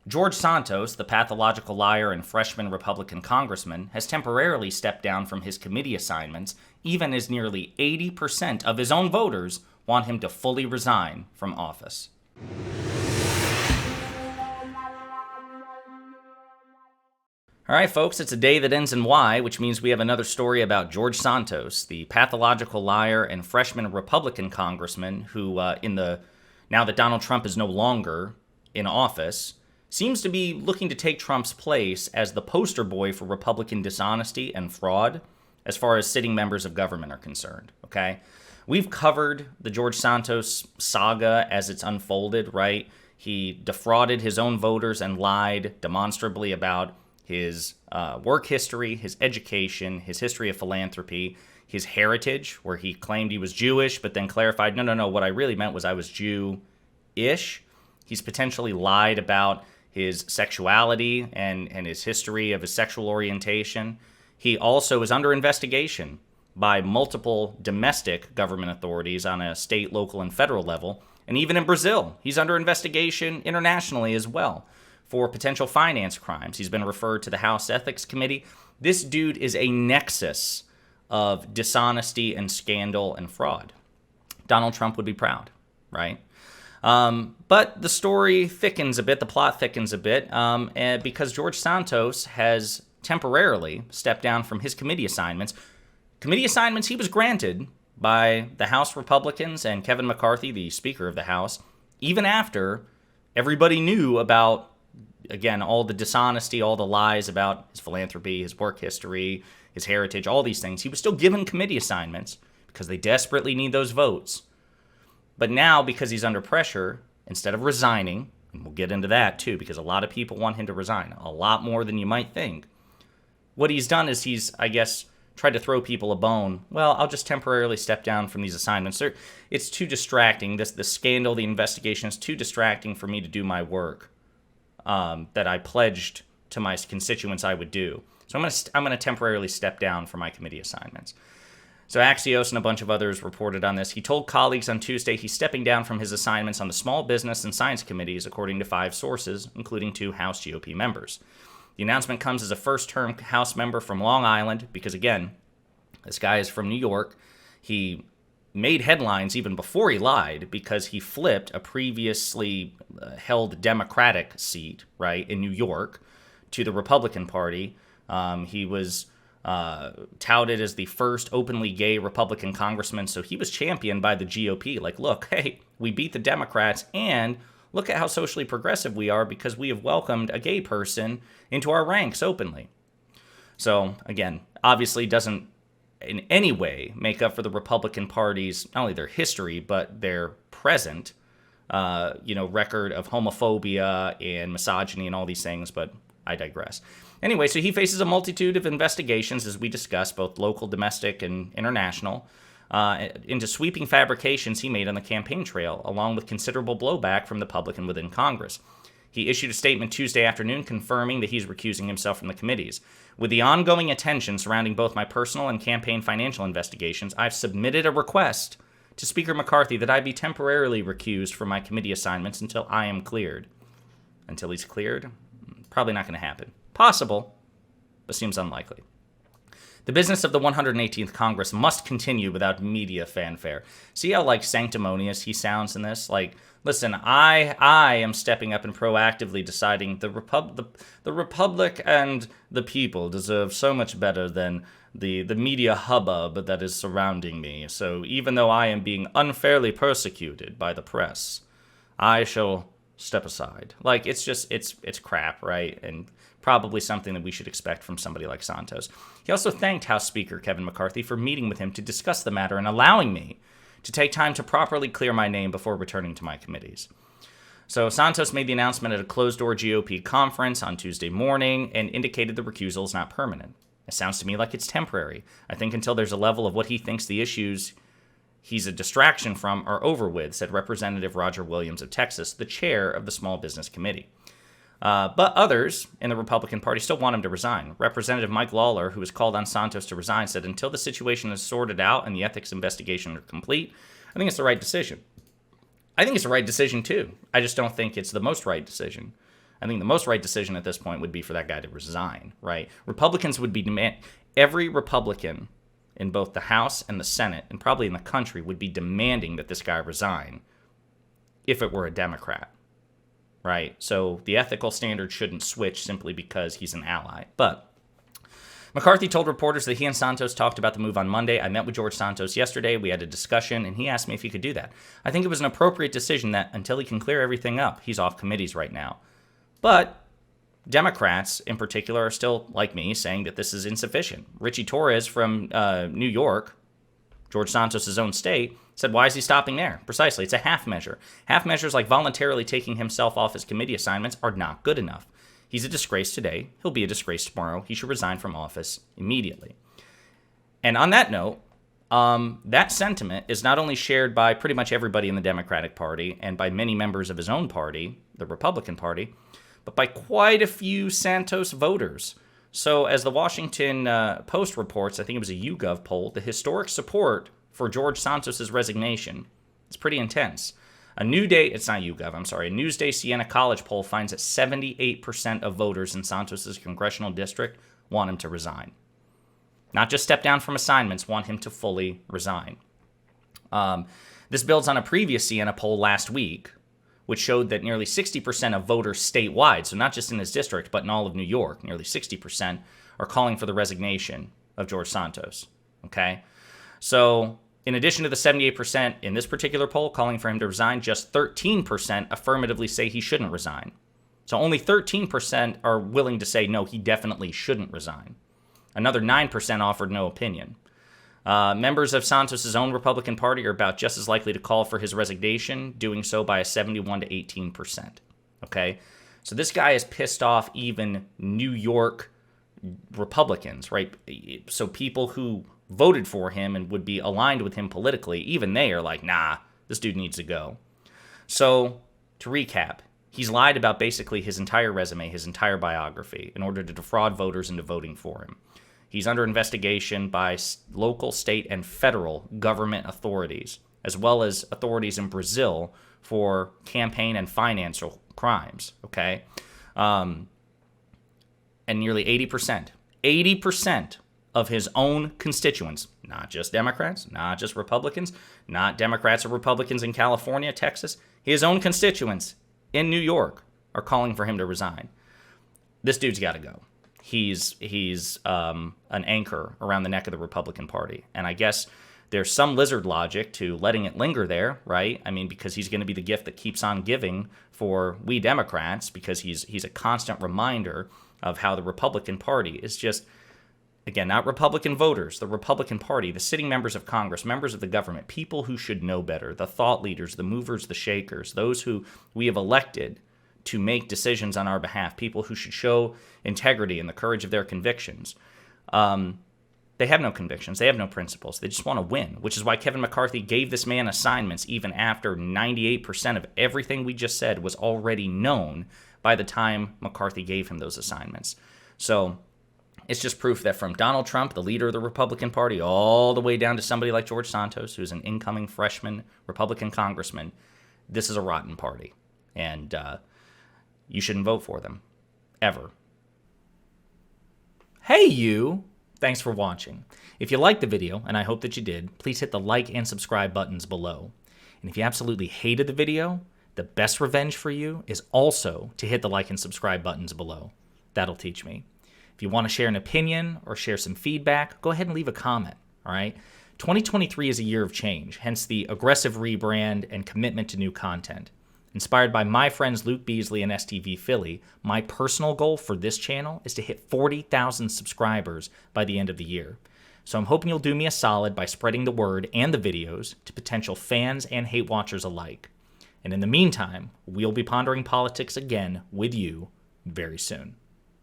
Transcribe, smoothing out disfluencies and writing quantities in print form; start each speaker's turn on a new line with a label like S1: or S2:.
S1: George Santos, the pathological liar and freshman Republican congressman, has temporarily stepped down from his committee assignments, even as nearly 80% of his own voters want him to fully resign from office. All right, folks, it's a day that ends in Y, which means we have another story about George Santos, the pathological liar and freshman Republican congressman who, now that Donald Trump is no longer in office, seems to be looking to take Trump's place as the poster boy for Republican dishonesty and fraud as far as sitting members of government are concerned, okay? We've covered the George Santos saga as it's unfolded, right? He defrauded his own voters and lied demonstrably about his work history, his education, his history of philanthropy, his heritage, where he claimed he was Jewish, but then clarified, no, what I really meant was I was Jew-ish. He's potentially lied about his sexuality and his history of his sexual orientation. He also is under investigation by multiple domestic government authorities on a state, local, and federal level. And even in Brazil, he's under investigation internationally as well for potential finance crimes. He's been referred to the House Ethics Committee. This dude is a nexus of dishonesty and scandal and fraud. Donald Trump would be proud, right? But the story thickens a bit, the plot thickens a bit, because George Santos has temporarily stepped down from his committee assignments. Committee assignments he was granted by the House Republicans and Kevin McCarthy, the Speaker of the House, even after everybody knew about, again, all the dishonesty, all the lies about his philanthropy, his work history, his heritage, all these things. He was still given committee assignments because they desperately need those votes. But now, because he's under pressure, instead of resigning, and we'll get into that too, because a lot of people want him to resign, a lot more than you might think, what he's done is he's, I guess, tried to throw people a bone. Well, I'll just temporarily step down from these assignments. It's too distracting. The scandal, the investigation is too distracting for me to do my work that I pledged to my constituents I would do. So I'm going to temporarily step down from my committee assignments. So Axios and a bunch of others reported on this. He told colleagues on Tuesday he's stepping down from his assignments on the Small Business and Science Committees, according to 5 sources, including 2 House GOP members. The announcement comes as a first-term House member from Long Island because, again, this guy is from New York. He made headlines even before he lied because he flipped a previously held Democratic seat, right, in New York to the Republican Party. He was touted as the first openly gay Republican congressman, so he was championed by the GOP. Like, look, hey, we beat the Democrats, and look at how socially progressive we are because we have welcomed a gay person into our ranks openly. So, again, obviously doesn't in any way make up for the Republican Party's, not only their history, but their present, record of homophobia and misogyny and all these things, but I digress. Anyway, so he faces a multitude of investigations, as we discussed, both local, domestic, and international, into sweeping fabrications he made on the campaign trail, along with considerable blowback from the public and within Congress. He issued a statement Tuesday afternoon confirming that he's recusing himself from the committees. With the ongoing attention surrounding both my personal and campaign financial investigations, I've submitted a request to Speaker McCarthy that I be temporarily recused from my committee assignments until I am cleared. Until he's cleared? Probably not going to happen. Possible, but seems unlikely. The business of the 118th Congress must continue without media fanfare. See how, sanctimonious he sounds in this? Listen, I am stepping up and proactively deciding the Republic and the people deserve so much better than the media hubbub that is surrounding me. So even though I am being unfairly persecuted by the press, I shall step aside. It's crap, right? And probably something that we should expect from somebody like Santos. He also thanked House Speaker Kevin McCarthy for meeting with him to discuss the matter and allowing me to take time to properly clear my name before returning to my committees. So Santos made the announcement at a closed-door GOP conference on Tuesday morning and indicated the recusal is not permanent. It sounds to me like it's temporary. I think until there's a level of what he thinks the issues he's a distraction from are over with, said Representative Roger Williams of Texas, the chair of the Small Business Committee. But others in the Republican Party still want him to resign. Representative Mike Lawler, who has called on Santos to resign, said until the situation is sorted out and the ethics investigation are complete, I think it's the right decision. I think it's the right decision, too. I just don't think it's the most right decision. I think the most right decision at this point would be for that guy to resign, right? Republicans would be every Republican in both the House and the Senate, and probably in the country, would be demanding that this guy resign if it were a Democrat, right? So the ethical standard shouldn't switch simply because he's an ally. But McCarthy told reporters that he and Santos talked about the move on Monday. I met with George Santos yesterday. We had a discussion, and he asked me if he could do that. I think it was an appropriate decision that until he can clear everything up, he's off committees right now. But Democrats, in particular, are still, like me, saying that this is insufficient. Richie Torres from New York, George Santos' own state, said, why is he stopping there? Precisely, it's a half measure. Half measures like voluntarily taking himself off his committee assignments are not good enough. He's a disgrace today. He'll be a disgrace tomorrow. He should resign from office immediately. And on that note, that sentiment is not only shared by pretty much everybody in the Democratic Party and by many members of his own party, the Republican Party, but by quite a few Santos voters. So as the Washington Post reports, I think it was a YouGov poll, the historic support for George Santos' resignation is pretty intense. A Newsday Siena College poll finds that 78% of voters in Santos' congressional district want him to resign. Not just step down from assignments, want him to fully resign. This builds on a previous Siena poll last week, which showed that nearly 60% of voters statewide, so not just in his district, but in all of New York, nearly 60% are calling for the resignation of George Santos. Okay? So, in addition to the 78% in this particular poll calling for him to resign, just 13% affirmatively say he shouldn't resign. So only 13% are willing to say, no, he definitely shouldn't resign. Another 9% offered no opinion. Members of Santos' own Republican Party are about just as likely to call for his resignation, doing so by a 71 to 18%. Okay? So this guy has pissed off even New York Republicans, right? So people who voted for him and would be aligned with him politically, even they are like, nah, this dude needs to go. So, to recap, he's lied about basically his entire resume, his entire biography, in order to defraud voters into voting for him. He's under investigation by local, state, and federal government authorities, as well as authorities in Brazil for campaign and financial crimes, okay? And nearly 80% of his own constituents, not just Democrats, not just Republicans, not Democrats or Republicans in California, Texas, his own constituents in New York are calling for him to resign. This dude's got to go. He's an anchor around the neck of the Republican Party. And I guess there's some lizard logic to letting it linger there, right? I mean, because he's going to be the gift that keeps on giving for we Democrats, because he's a constant reminder of how the Republican Party is just, again, not Republican voters, the Republican Party, the sitting members of Congress, members of the government, people who should know better, the thought leaders, the movers, the shakers, those who we have elected to make decisions on our behalf, people who should show integrity and the courage of their convictions. They have no convictions. They have no principles. They just want to win, which is why Kevin McCarthy gave this man assignments even after 98% of everything we just said was already known by the time McCarthy gave him those assignments. So it's just proof that from Donald Trump, the leader of the Republican Party, all the way down to somebody like George Santos, who's an incoming freshman Republican congressman, this is a rotten party. And you shouldn't vote for them. Ever. Hey, you! Thanks for watching. If you liked the video, and I hope that you did, please hit the like and subscribe buttons below. And if you absolutely hated the video, the best revenge for you is also to hit the like and subscribe buttons below. That'll teach me. If you want to share an opinion or share some feedback, go ahead and leave a comment, all right? 2023 is a year of change, hence the aggressive rebrand and commitment to new content. Inspired by my friends Luke Beasley and STV Philly, my personal goal for this channel is to hit 40,000 subscribers by the end of the year. So I'm hoping you'll do me a solid by spreading the word and the videos to potential fans and hate watchers alike. And in the meantime, we'll be pondering politics again with you very soon.